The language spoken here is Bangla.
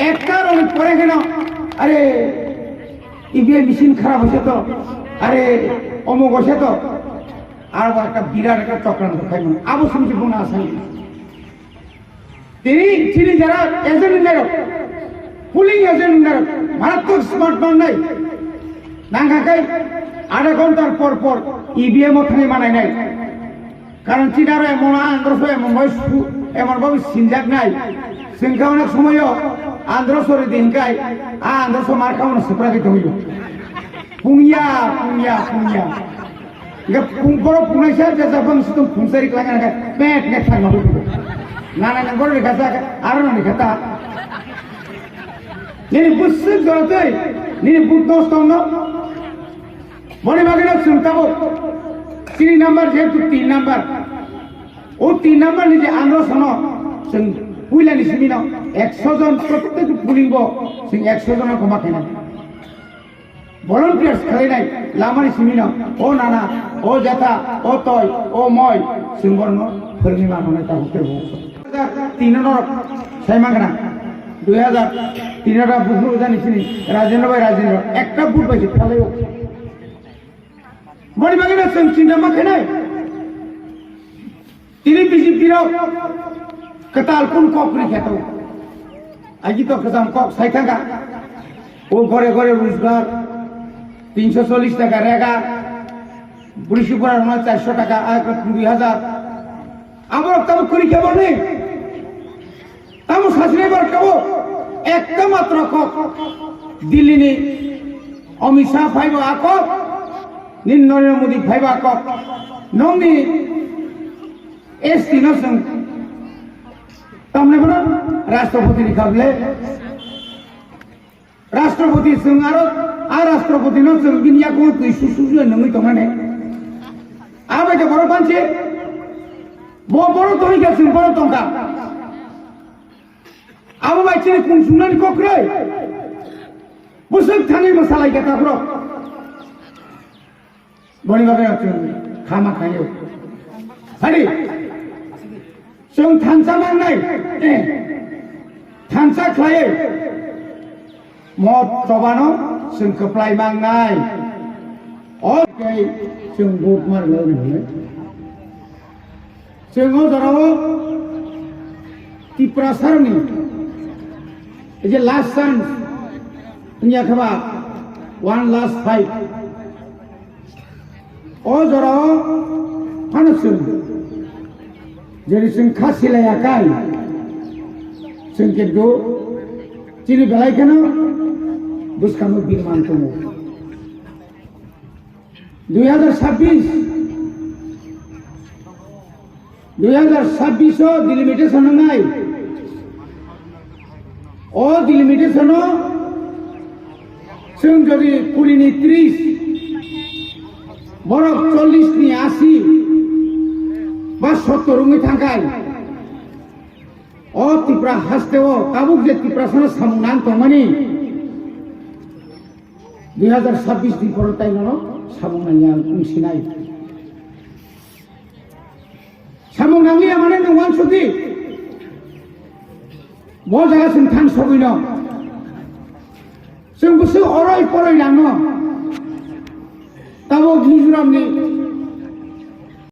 একটা অনেক পরে কেন আরে ইভিএম মেশিন খারাপ হয়েছে তো, আরে অমুক হয়েছে তো, আর একটা বিরাট একটা চক্রান্ত খাইব আবু শুনছি বোনা আসেন তিনি যারা এজেন্ট নির্ধারক, পুলিং এজেন্ট নির্ধারক, মারাত্মক স্মার্টফোন নাই না খাই আধা ঘন্টার পর পর ইভিএম ওখানে মানায় নাই। কারণ চীনারও এমন আন্দ্রস এমন ভাবে সিনজাক নাই, সিংখা অনেক সময়ও আন্দ্রসরে দিনকাই আন্দ্রস মার খাওয়ানো সুপ্রাকিত হইল পুংয়া পুংয়া পুংয়া বড় পুনাইছে যখন তুমি ফুনসারি লাগে না পেট নেট থাকবে না না না বড় রেখা আরো না রেখা నేను బుస్సు దొరతే నేను బుద్ధోస్తాను মনে ভাগে না শুনতাবো 3 নাম্বার যেহেতু 3 নাম্বার ও 3 নাম্বার নিজে আমরা শোনো পুইলা নিছিনি না 100 জন প্রত্যেক পুলিব সিং 100 জনের ক্ষমা কেন ভলান্টিয়ার্স খেলে নাই লামানি সিমি না ও নানা ও জেঠা ও তয় ও মই সিংবর্ণ ফেরনি মানুনে তা হতে 3 নর সাইমাগনা 2003 বুঝলো জানিছিনি রাজেন্দ্র ভাই রাজেন্দ্র একটা বুট পাইছে ফেলে বড়ি বাগে না চিন্তা মাখে নাই তিনি বিজেপির কতাল কোন ককরি খেত আজি তো খেতাম কক সাই থাকা ও ঘরে ঘরে রোজগার 340 টাকা রেগা পুলিশি পড়ার 400 টাকা 2000 আমার তবে করি কেবল নেই তাম শাসনে বার কেবল একটা মাত্র কক দিল্লি নি অমিত শাহ ফাইব আকক নিন নরেন্দ্র মোদী ফাইব আকক নংনি এসটি নসং তামনে বলো রাষ্ট্রপতি লিখাবলে রাষ্ট্রপতি সং আর রাষ্ট্রপতি নসং বিনিয়া কো তুই সুসুজু নমি তোমানে আবে যে বড় পাঞ্চে বড় তুই গেছিস বড় টঙ্কা আবু ভাই চিনি কোন শুনানি ককরে বুসুক থানি মশালাই কথা ব্রো বড়ি ভাবে খামা খাইও আরে সং থানসা মান নাই থানসা খায়ে মদ চবানো সং কপ্লাই মান নাই ওকে সং ভোট মার লই সং ধরাও ত্রিপুরা সারনি এই যে লাস্ট চান্স ইন্ডিয়া খাবা 1 লাস্ট ফাইট ও ধরাও ফানসুন যেটি সিং খাসিলাই আকাই সিং কিন্তু চিনি বেলাই কেন দুষ্কাম বিমান কমো 2026 ডিলিমিটেশন নাই ও ডিলিমিটেশন সিং যদি পুলিনি 30 বরফ 40 নি 80 বা 70 রুমি থাকায় ও ত্রিপুরা হাসতেও কাবুক যে ত্রিপুরা সঙ্গে সামুনান তমানি 2026 দিন পর তাই নন সামুনাইয়া মিশিনাই সামুনাংলিয়া মানে নওয়ান সুদি ব জায়গা সিং থান সবিন जों बुसु अराय फरायलाङो ताबो मिजोरामनि